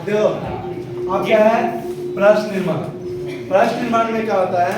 देखो अब क्या है प्रश्न निर्माण। प्रश्न निर्माण में क्या होता है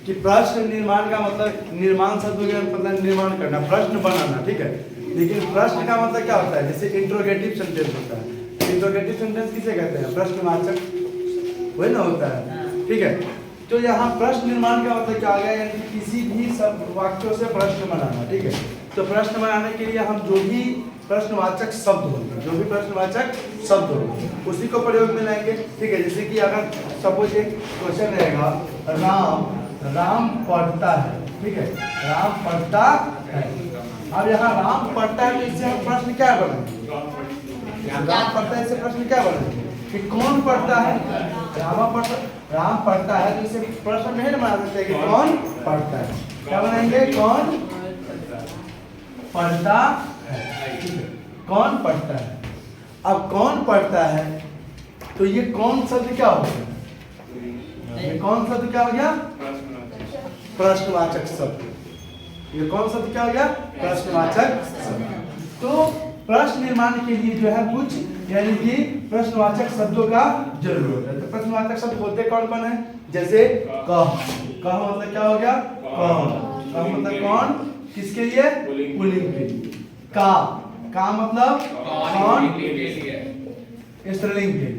कि प्रश्न निर्माण का मतलब निर्माण शब्द का मतलब निर्माण करना, प्रश्न बनाना, ठीक है। लेकिन प्रश्न का मतलब क्या होता है, जैसे इंट्रोगेटिव सेंटेंस होता है। इंट्रोगेटिव सेंटेंस किसे कहते हैं, प्रश्नवाचक, वही ना होता है, ठीक है। तो यहाँ प्रश्न निर्माण का मतलब क्या आ गया, यानी किसी भी सब वाक्यों से प्रश्न बनाना, ठीक है। तो प्रश्न बनाने के लिए हम जो भी प्रश्नवाचक शब्द होंगे, जो भी प्रश्नवाचक शब्द होंगे उसी को प्रयोग में लाएंगे, ठीक है। जैसे कि अगर सपोज एक क्वेश्चन रहेगा, राम पढ़ता है, ठीक है, राम पढ़ता है। अब यहाँ राम पढ़ता है तो इससे हम प्रश्न क्या बनाएंगे, राम पढ़ता है, इससे प्रश्न क्या बनाएंगे कि कौन पढ़ता है, राम पढ़ता है, तो इसे प्रश्न नहीं बना सकते कि कौन पढ़ता है, क्या बनाएंगे, कौन पढ़ता है, ठीक है, कौन पढ़ता है। अब कौन पढ़ता है तो ये कौन शब्द क्या हो गया, ये कौन शब्द क्या हो गया, प्रश्नवाचक शब्द। ये कौन शब्द क्या हो गया, प्रश्नवाचक शब्द। तो प्रश्न निर्माण के लिए जो है कुछ यानी कि प्रश्नवाचक शब्दों का जरूरत है। तो प्रश्नवाचक शब्द होते कौन कौन है, जैसे कह, कह मतलब क्या हो गया, कौन, कह मतलब कौन, किसके लिए, पुल्लिंग के लिए। का मतलब कौन, स्त्रीलिंग के लिए,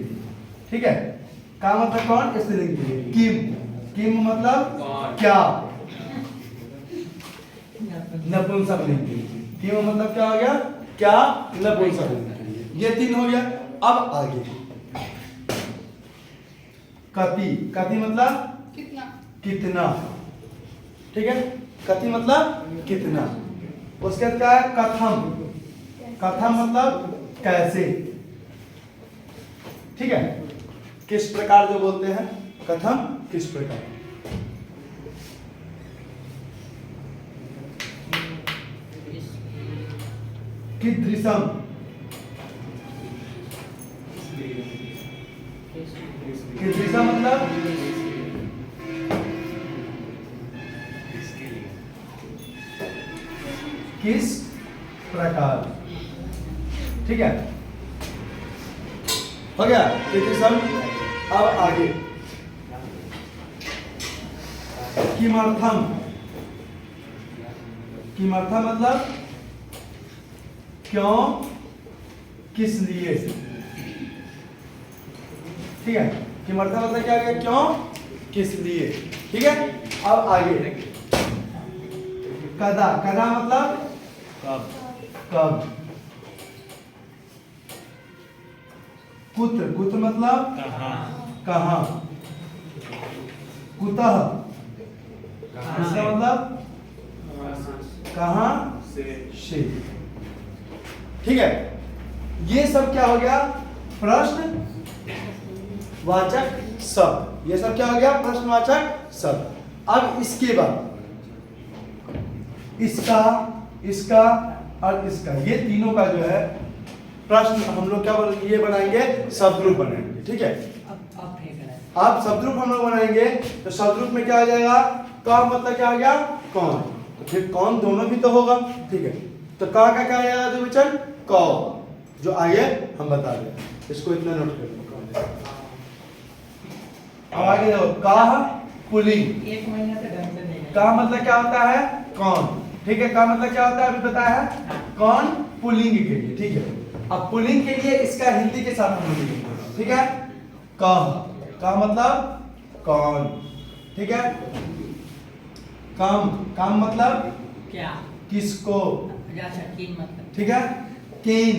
ठीक है। का मतलब कौन, स्त्रीलिंग के लिए। किम मतलब क्या, नपुंसकलिंग के लिए। किम मतलब क्या हो गया, क्या, नपुंसकलिंग के लिए। ये तीन हो गया। अब आगे कति मतलब कितना, ठीक है, कति मतलब कितना। उसके बाद क्या है, कथम मतलब कैसे, ठीक है, किस प्रकार जो बोलते हैं, कथम किस प्रकार। कीदृशम, कीदृशम मतलब किस प्रकार, ठीक है, हो गया कीदृशम। अब आगे किमर्थम, किमर्थम मतलब क्यों, किस लिए, ठीक है। किमर्थम मतलब क्या है, क्यों, किस लिए, ठीक है। अब आगे कदा मतलब कब। कुत्र मतलब कहाँ। कुतः, इसका मतलब कहाँ से, ठीक है। ये सब क्या हो गया, प्रश्न वाचक शब्द। ये सब क्या हो गया, प्रश्नवाचक शब्द। अब इसके बाद इसका और इसका, ये तीनों का जो है प्रश्न हम लोग क्या ये बनाएंगे, शब्दरूप बनाएंगे, ठीक है। अब शब्दरूप हम लोग बनाएंगे तो शब्दरूप में क्या आ जाएगा, का मतलब क्या आ गया, कौन। तो फिर कौन दोनों भी तो होगा, ठीक है। तो का क्या आएगा जो विचन, कौ, जो आगे हम बता रहे, इसको इतना नोट कर लो। अब आगे देखो, का पुल्लिंग, एक महीना से ढंग से नहीं, का मतलब क्या होता है, कौन, ठीक है। का मतलब क्या होता है अभी बताया है, कौन, पुल्लिंग के लिए, ठीक है। अब पुल्लिंग के लिए इसका हिंदी के साथ हम लिखेंगे, ठीक है। का मतलब कौन, ठीक है। काम मतलब क्या, किसको, अच्छा किन मतलब, ठीक है। किन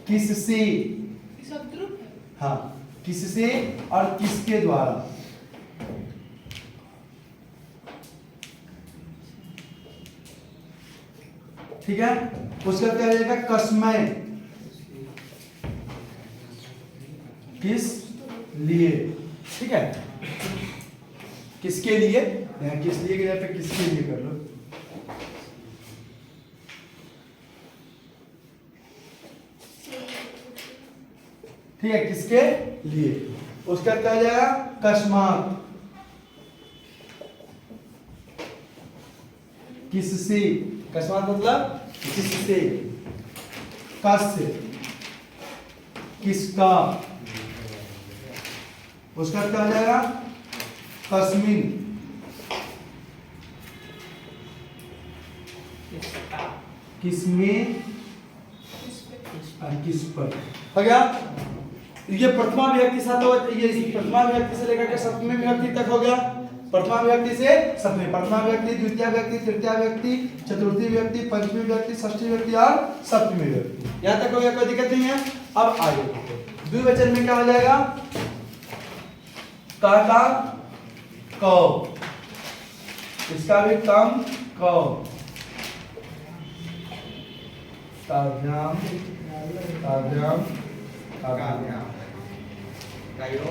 किससे, शब्दरूप, हाँ, किससे और किसके द्वारा, ठीक है। उसका क्या हो जाएगा, कसमय, किस लिए, ठीक है। किसके लिए, यहाँ किस लिए के जगह पे किसके लिए कर लो, ठीक है, किसके लिए। उसका क्या हो जाएगा, कस्मात, किससे, कस्मात मतलब किससे, कस किसका, उसका क्या हो जाएगा? कस्मिन, किसका, किसमें, किस और किस पर। हो गया? ये प्रथमा विभक्ति साथ हो, ये प्रथमा विभक्ति से लेकर के सप्तमी विभक्ति तक हो गया। प्रथमा विभक्ति से सप्तमी, प्रथमा विभक्ति, द्वितीय विभक्ति, तृतीय विभक्ति, चतुर्थी विभक्ति, पंचमी विभक्ति, षष्ठी विभक्ति और सप्तमी विभक्ति। यहाँ तक हो गया, कोई दिक्कत नहीं है। अब आगे द्विवचन में क्या हो जाएगा? का कौ, इसका भी कम कौ, काव्याम, काव्याम, काव्याम, कयो,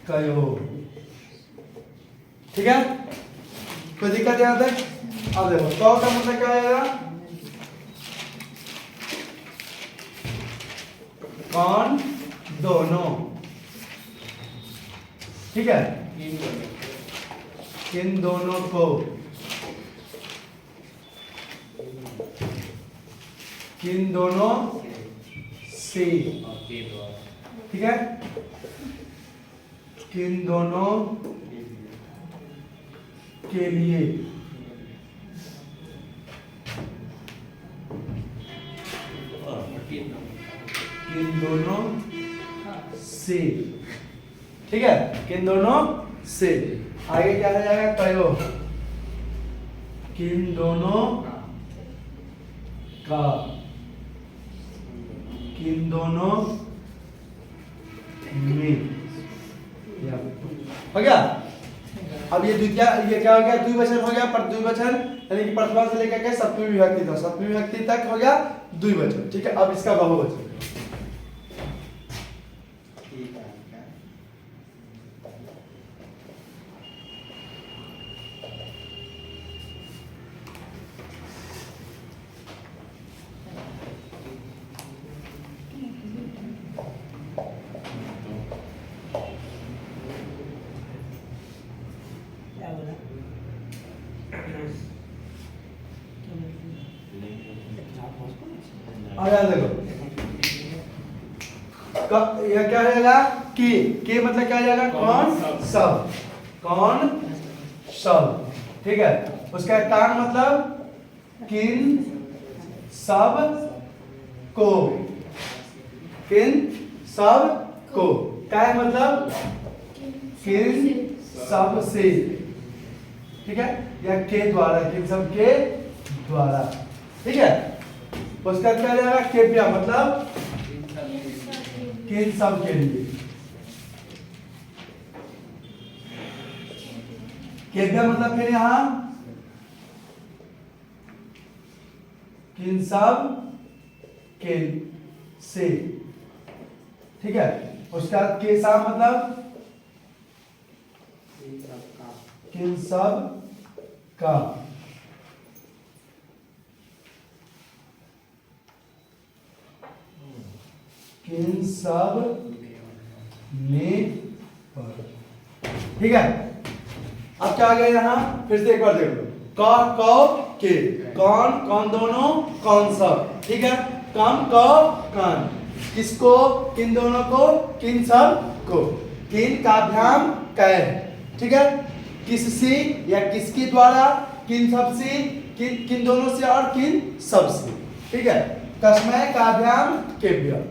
कयो। ठीक है, कोई दिक्कत यहाँ तक? अब देखो कौ का मतलब क्या आएगा? कौन, दोनों। ठीक है, किन दोनों को, किन दोनों से। ठीक है, किन दोनों के लिए। किन दोनों से। ठीक है, किन दोनों से। आगे क्या हो जाएगा? कयो, किन दोनों का, किन दोनों में। हो गया? अब ये द्वितीय, ये क्या हो गया? द्विवचन हो गया। पर द्विवचन यानी कि प्रथमा से लेकर के सप्तमी विभक्ति तक, सप्तमी विभक्ति तक हो गया द्विवचन। ठीक है, अब इसका बहुवचन। क्या बोला? आगे देखो, यह क्या रहेगा? के मतलब क्या हो जाएगा? कौन सब, कौन सब। ठीक है, उसका कान मतलब किन सब को, किन सब को। काय मतलब किन सब से। ठीक है, या के द्वारा, किन सब के द्वारा। ठीक है, उसका क्या जाएगा? केव्या मतलब किन सब के लिए। केव्या मतलब फिर यहां किन सब के से। ठीक है, उसका के सा मतलब किन सब का। किन सब में पर। ठीक है, अब क्या आ गया यहाँ? फिर से एक बार देख लो। का, कौ, के, कौन, कौन दोनों, कौन सब। ठीक है, कम, कौ, कान, किसको, किन दोनों को, किन सब को, किन काभ्याम कै। ठीक है, किससे या किसके द्वारा, किन सब से, किन दोनों से और किन सब से। ठीक है, कस्मै काभ्याम केभ्य,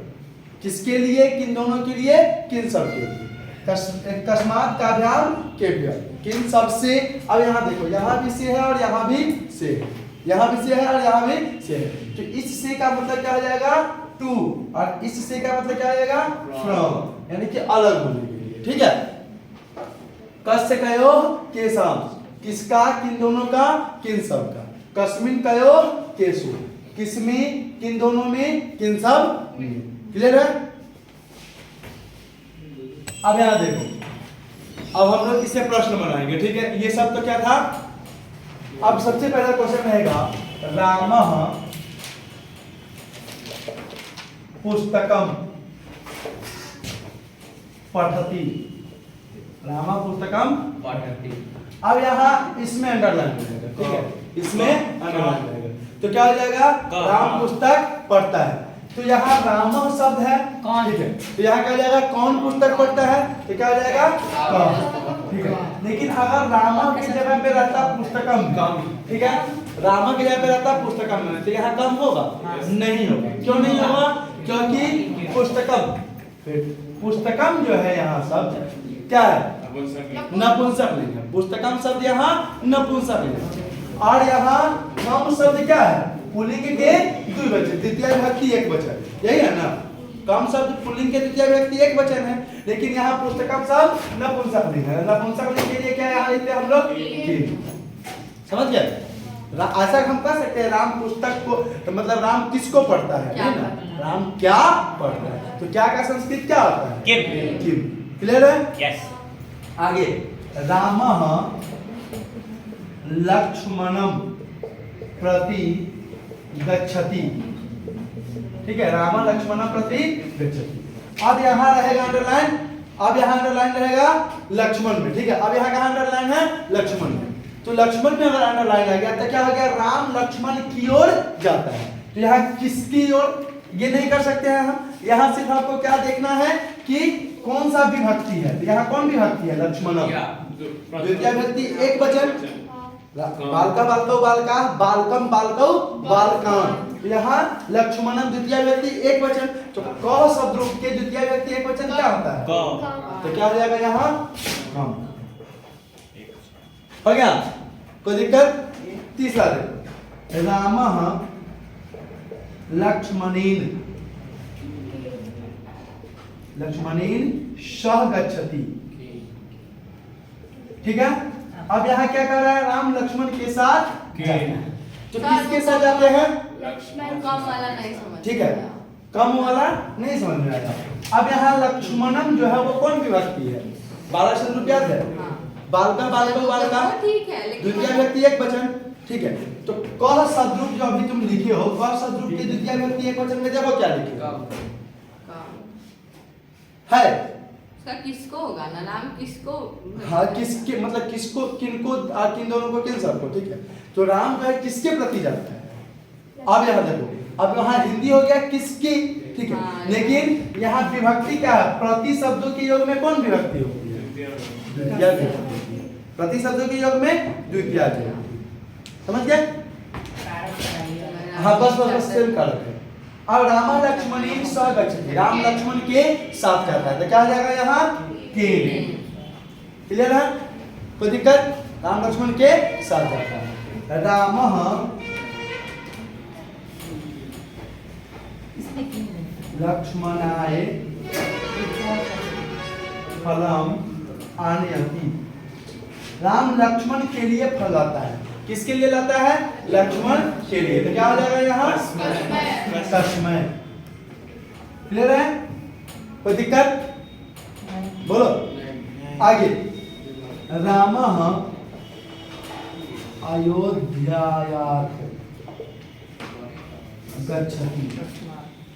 किसके लिए, किन दोनों के लिए, किन सब के लिए। कस्मात काभ्याम केभ्य, किन सब से। अब यहाँ देखो, यहाँ भी से है और यहाँ भी से है, यहाँ भी से है और यहाँ भी से है। तो इस से का मतलब क्या हो जाएगा? टू, और इस से का मतलब क्या हो जाएगा? फ्रॉम, यानी कि अलग होने के लिए। ठीक है, कस्य कयो केशाम, किसका, किन दोनों का, किन सब का। कस्मिन कयो केशु, किसमें, किन दोनों में, किन सब में। क्लियर है? अब यहां देखो, अब हम लोग इसे प्रश्न बनाएंगे। ठीक है, ये सब तो क्या था? अब सबसे पहला क्वेश्चन रहेगा, रामः पुस्तकम पठति। रामा पुस्तकम पठति। अब यहाँ इसमें अंडरलाइन रहेगा। ठीक है, इसमें अंडरलाइन रहेगा। तो क्या हो जाएगा? राम पुस्तक पढ़ता है। तो यहाँ रामः शब्द है कौन? ठीक है, तो यहाँ क्या हो जाएगा कौन पुस्तक पढ़ता है, तो क्या हो जाएगा कौन, ठीक है। लेकिन अगर रामः की जगह पे रहता पुस्तकम, ठीक है, रामः की जगह पे रहता पुस्तकम में, तो यहाँ कम होगा नहीं होगा। क्यों नहीं होगा? क्योंकि पुस्तकम जो है यहाँ शब्द क्या है, नपुंसकलिंग है। पुस्तकम शब्द यहाँ नपुंसकलिंग है। और यहाँ कम शब्द क्या है, पुल्लिंग के द्विवचन, तृतीय विभक्ति एक वचन, यही है ना। कम शब्द पुल्लिंग के तृतीय विभक्ति एक वचन है, लेकिन यहाँ पुस्तकम शब्द नपुंसकलिंग है। नपुंसकलिंग के लिए क्या यहाँ लिखते हैं हम लोग किम। समझ गए? ऐसा हम कह सकते हैं राम पुस्तक को, तो मतलब राम किसको पढ़ता है, ना? राम क्या पढ़ता है, तो क्या का संस्कृत क्या होता है, किम। क्लियर है? यस। आगे रामः लक्ष्मणं प्रति गच्छति, ठीक है, राम लक्ष्मणं प्रति गच्छति। अब यहाँ रहेगा अंडरलाइन, अब यहाँ अंडरलाइन रहेगा लक्ष्मण में, ठीक है। अब यहाँ कहाँ अंडरलाइन है, लक्ष्मण में। तो लक्ष्मण में अगर अंडरलाइन आ गया तो क्या हो गया, राम लक्ष्मण की ओर जाता है। तो यहाँ किसकी ओर, ये नहीं कर सकते हैं हम। यहाँ सिर्फ आपको क्या देखना है कि कौन सा विभक्ति है, तो यहाँ कौन विभक्ति है, लक्ष्मणम। द्वितीय विभक्ति एक वचन, बालका बालकौ बालका, बालकम बालकौ बालकान। तो यहाँ लक्ष्मणम द्वितीय विभक्ति एक वचन, तो क शब्द रूप के द्वितीय विभक्ति एक वचन क्या होता है, तो क्या हो जाएगा यहाँ कम। हो गया, कोई दिक्कत? तीसरा देखो, रामः लक्ष्मणेन सह गच्छति, ठीक है। अब यहाँ क्या कर रहा है, राम लक्ष्मण के साथ जाते हैं। तो किसके साथ जाते हैं, लक्ष्मण कम वाला नहीं समझ, ठीक है, कम वाला नहीं समझ में आया। अब यहाँ लक्ष्मणम जो है वो कौन विभक्ति है, 12 शब्द रूप याद है, बालका बालको बालका, ठीक है, लेकिन द्वितीय विभक्ति एक वचन, ठीक है। तो कह शब्द रूप जो अभी तुम लिखे हो, कह शब्द रूप के द्वितीय विभक्ति एक वचन में देखो क्या लिखे है, उसका किसको होगा ना, नाम किसको, हाँ किसके, मतलब किसको, किनको, किन दोनों को, किन सबको, ठीक है। तो राम जो है किसके प्रति जाता है। अब यहाँ देखो, अब यहाँ हिंदी हो गया किसकी, ठीक है, हाँ, लेकिन यहाँ विभक्ति क्या है, प्रति शब्दों के योग में कौन विभक्ति होती है, द्वितीय विभक्ति। प्रति शब्दों के योग में द्वितीय विभक्ति, समझ गए? हाँ बस बस बस सेम कारक है। अब राम लक्ष्मणेन सह गच्छति, राम लक्ष्मण के साथ जाता है, तो क्या हो जाएगा यहाँ के। क्लियर है, कोई दिक्कत? राम लक्ष्मण के साथ जाता है। रामः लक्ष्मणाय फलम आनयति, राम लक्ष्मण के लिए फल लाता है। किसके लिए लाता है, लक्ष्मण के लिए। तो क्या हो जाएगा यहाँ तस्मै। क्लियर है, कोई दिक्कत? बोलो आगे। रामः अयोध्यायात् गच्छति,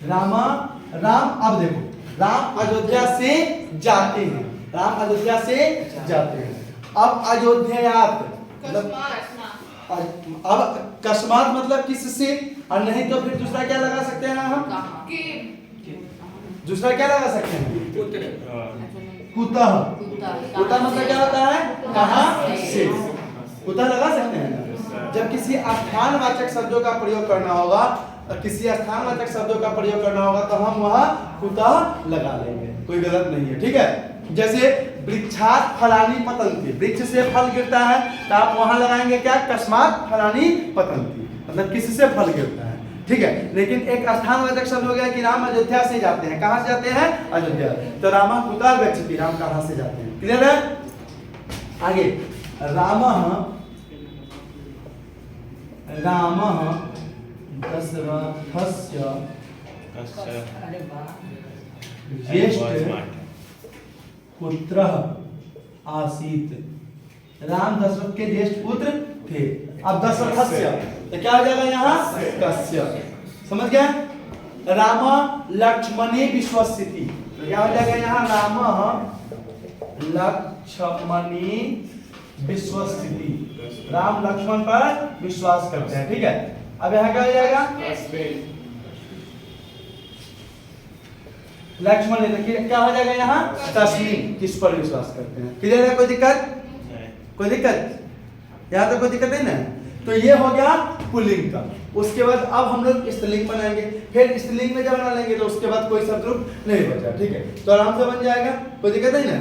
राम, अब देखो, राम अयोध्या से जाते हैं, राम अयोध्या से जाते हैं। अब अयोध्यायात मतलब अब अकस्मात मतलब किससे, और नहीं तो फिर दूसरा क्या लगा सकते हैं हम, दूसरा क्या लगा सकते हैं, कुतः। कुतः मतलब क्या होता है, कहां से, कुतः लगा सकते हैं। जब किसी स्थानवाचक शब्दों का प्रयोग करना होगा, किसी स्थानवाचक शब्दों का प्रयोग करना होगा तो हम वहां कुतः लगा लेंगे, कोई गलत नहीं है, ठीक है। जैसे वृक्षात फलानी पतंती, वृक्ष से फल गिरता है तो आप वहां लगाएंगे क्या, कस्मात फलानी पतंती, मतलब किससे फल गिरता है, ठीक है। लेकिन एक स्थानवाचक शब्द हो गया कि राम अयोध्या से जाते हैं, कहां से जाते हैं, अयोध्या। तो राम कुतः गच्छति, राम कहां से जाते हैं। क्लियर है, आगे। रामः दशरथस्य ज्येष्ठ पुत्रः आसीत्, राम दशरथ के ज्येष्ठ पुत्र थे। अब दशरथस्य तो क्या हो जाएगा यहाँ, कस्य। समझ गए? राम लक्ष्मणे विश्वसिति, तो क्या हो जाएगा यहाँ, राम लक्ष्मणे विश्वसिति, राम लक्ष्मण पर विश्वास करते हैं, ठीक है। अब यहाँ क्या हो जाएगा, लक्ष्मण है, तो क्या हो जाएगा यहाँ तस्लीम, किस पर विश्वास करते हैं। क्लियर है, कोई दिक्कत, कोई दिक्कत, यहाँ तक कोई दिक्कत नहीं ना। तो ये हो गया पुल्लिंग का। उसके बाद अब हम लोग स्त्रीलिंग बनाएंगे, फिर स्त्रीलिंग में जब बना लेंगे तो उसके बाद कोई शब्द रूप नहीं बचा, ठीक है, तो आराम से बन जाएगा, कोई दिक्कत नहीं ना।